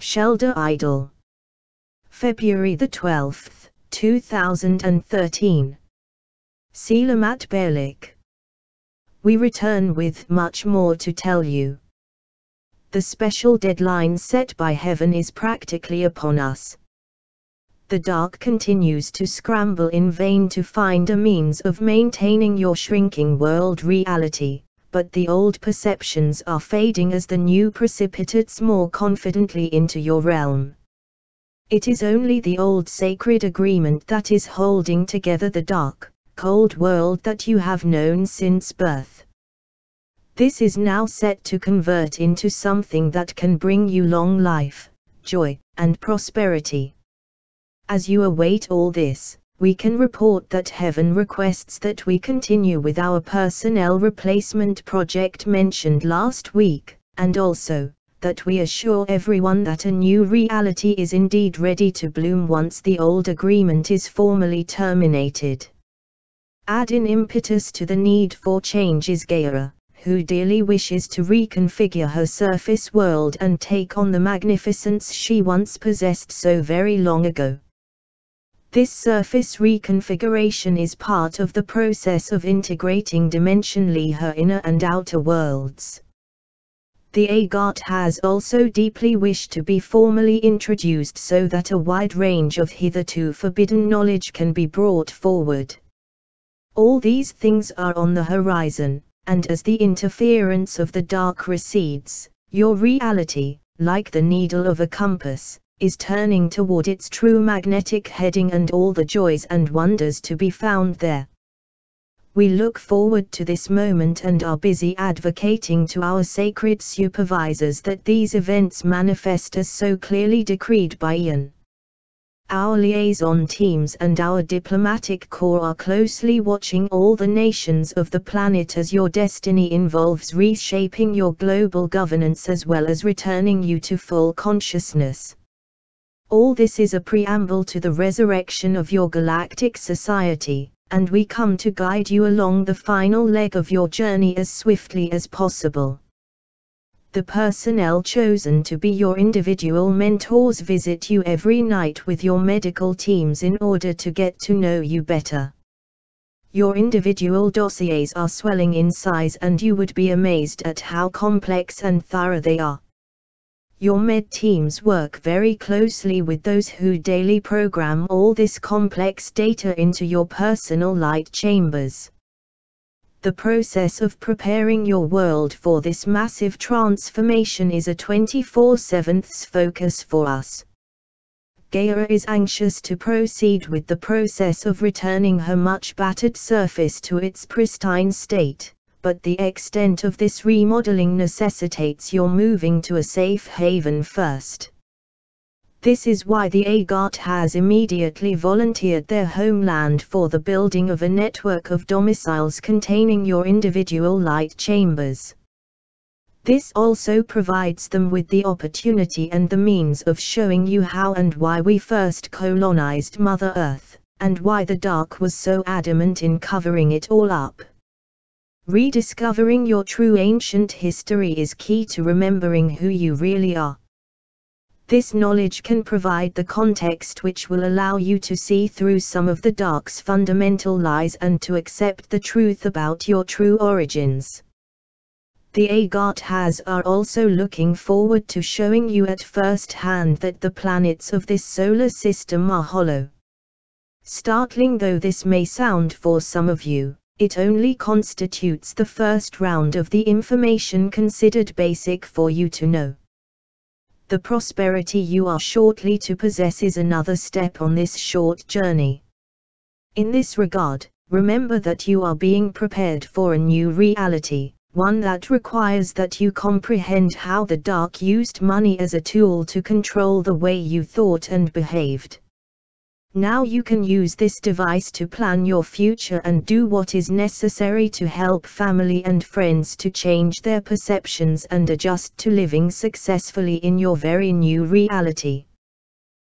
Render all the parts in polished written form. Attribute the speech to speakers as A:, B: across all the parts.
A: Sheldan Idle. February the 12th, 2013. Selamat Balik. We return with much more to tell you. The special deadline set by heaven is practically upon us. The dark continues to scramble in vain to find a means of maintaining your shrinking world reality, but the old perceptions are fading as the new precipitates more confidently into your realm. It is only the old sacred agreement that is holding together the dark, cold world that you have known since birth. This is now set to convert into something that can bring you long life, joy, and prosperity. As you await all this, we can report that heaven requests that we continue with our personnel replacement project mentioned last week, and also, that we assure everyone that a new reality is indeed ready to bloom once the old agreement is formally terminated. Add in impetus to the need for change is Gaia, who dearly wishes to reconfigure her surface world and take on the magnificence she once possessed so very long ago. This surface reconfiguration is part of the process of integrating dimensionally her inner and outer worlds. The Agat has also deeply wished to be formally introduced so that a wide range of hitherto forbidden knowledge can be brought forward. All these things are on the horizon, and as the interference of the dark recedes, your reality, like the needle of a compass, is turning toward its true magnetic heading and all the joys and wonders to be found there. We look forward to this moment and are busy advocating to our sacred supervisors that these events manifest as so clearly decreed by Ian. Our liaison teams and our diplomatic corps are closely watching all the nations of the planet as your destiny involves reshaping your global governance as well as returning you to full consciousness. All this is a preamble to the resurrection of your galactic society, and we come to guide you along the final leg of your journey as swiftly as possible. The personnel chosen to be your individual mentors visit you every night with your medical teams in order to get to know you better. Your individual dossiers are swelling in size and you would be amazed at how complex and thorough they are. Your med teams work very closely with those who daily program all this complex data into your personal light chambers. The process of preparing your world for this massive transformation is a 24/7 focus for us. Gaia is anxious to proceed with the process of returning her much battered surface to its pristine state, but the extent of this remodeling necessitates your moving to a safe haven first. This is why the Agat has immediately volunteered their homeland for the building of a network of domiciles containing your individual light chambers. This also provides them with the opportunity and the means of showing you how and why we first colonized Mother Earth, and why the dark was so adamant in covering it all up. Rediscovering your true ancient history is key to remembering who you really are. This knowledge can provide the context which will allow you to see through some of the dark's fundamental lies and to accept the truth about your true origins. The Agat are also looking forward to showing you at first hand that the planets of this solar system are hollow. Startling though this may sound for some of you, it only constitutes the first round of the information considered basic for you to know. The prosperity you are shortly to possess is another step on this short journey. In this regard, remember that you are being prepared for a new reality, one that requires that you comprehend how the dark used money as a tool to control the way you thought and behaved. Now you can use this device to plan your future and do what is necessary to help family and friends to change their perceptions and adjust to living successfully in your very new reality.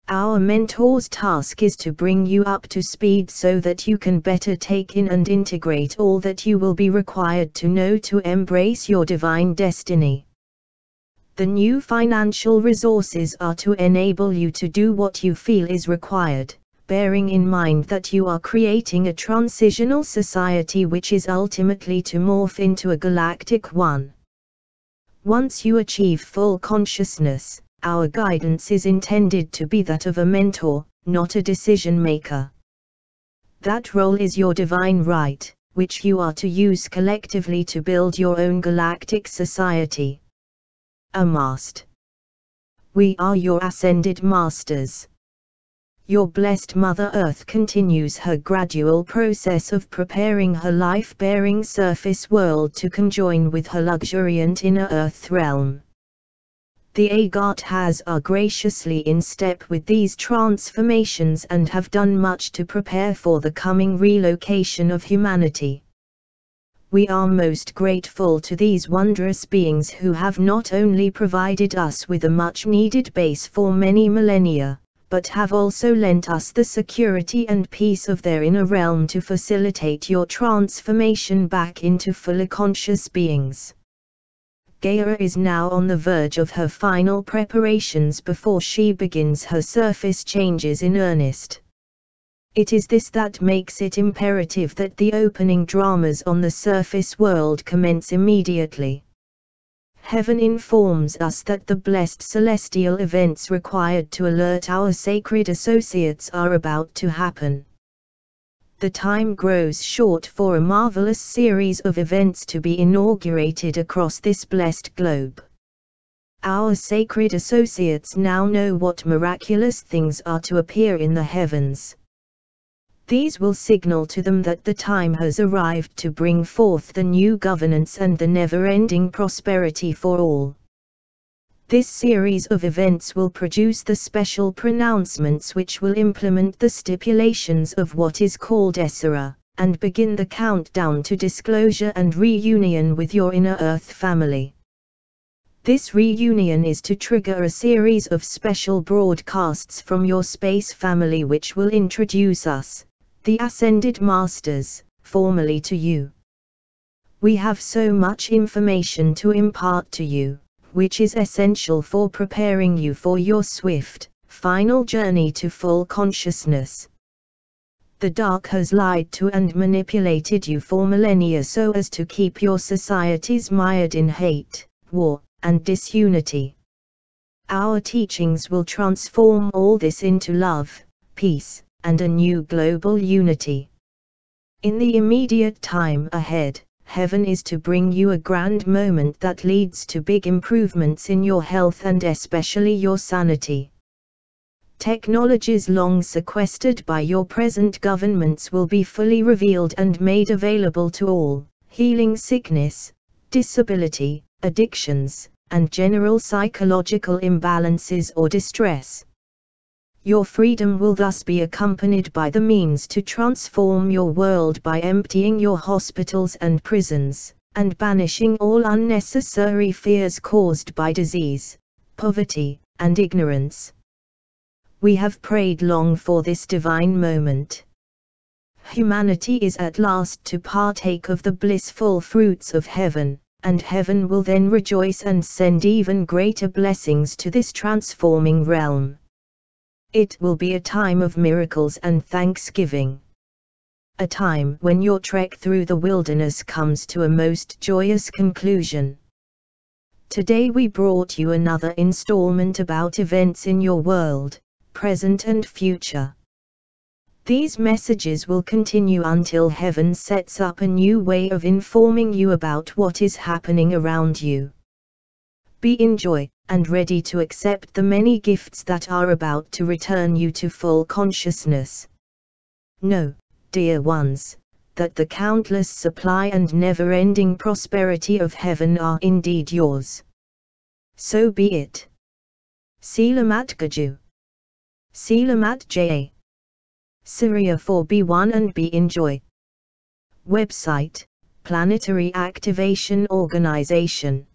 A: Our mentor's task is to bring you up to speed so that you can better take in and integrate all that you will be required to know to embrace your divine destiny. The new financial resources are to enable you to do what you feel is required, bearing in mind that you are creating a transitional society which is ultimately to morph into a galactic one. Once you achieve full consciousness, our guidance is intended to be that of a mentor, not a decision maker. That role is your divine right, which you are to use collectively to build your own galactic society. A mast. We are your ascended masters. Your blessed Mother Earth continues her gradual process of preparing her life-bearing surface world to conjoin with her luxuriant inner Earth realm. The Agathas are graciously in step with these transformations and have done much to prepare for the coming relocation of humanity. We are most grateful to these wondrous beings who have not only provided us with a much-needed base for many millennia, but have also lent us the security and peace of their inner realm to facilitate your transformation back into fully conscious beings. Gaia is now on the verge of her final preparations before she begins her surface changes in earnest. It is this that makes it imperative that the opening dramas on the surface world commence immediately. Heaven informs us that the blessed celestial events required to alert our sacred associates are about to happen. The time grows short for a marvelous series of events to be inaugurated across this blessed globe. Our sacred associates now know what miraculous things are to appear in the heavens. These will signal to them that the time has arrived to bring forth the new governance and the never-ending prosperity for all. This series of events will produce the special pronouncements which will implement the stipulations of what is called Essera, and begin the countdown to disclosure and reunion with your inner Earth family. This reunion is to trigger a series of special broadcasts from your space family which will introduce us, the Ascended Masters, formally to you. We have so much information to impart to you, which is essential for preparing you for your swift, final journey to full consciousness. The dark has lied to and manipulated you for millennia so as to keep your societies mired in hate, war, and disunity. Our teachings will transform all this into love, peace, and a new global unity. In the immediate time ahead, Heaven is to bring you a grand moment that leads to big improvements in your health and especially your sanity. Technologies long sequestered by your present governments will be fully revealed and made available to all, healing sickness, disability, addictions, and general psychological imbalances or distress. Your freedom will thus be accompanied by the means to transform your world by emptying your hospitals and prisons, and banishing all unnecessary fears caused by disease, poverty, and ignorance. We have prayed long for this divine moment. Humanity is at last to partake of the blissful fruits of heaven, and heaven will then rejoice and send even greater blessings to this transforming realm. It will be a time of miracles and thanksgiving. A time when your trek through the wilderness comes to a most joyous conclusion. Today we brought you another installment about events in your world, present and future. These messages will continue until heaven sets up a new way of informing you about what is happening around you. Be in joy, and ready to accept the many gifts that are about to return you to full consciousness. Know, dear ones, that the countless supply and never-ending prosperity of heaven are indeed yours. So be it. Selamat Gaju. Selamat Jaya. Syria 4B1 and be in joy. Website, Planetary Activation Organization.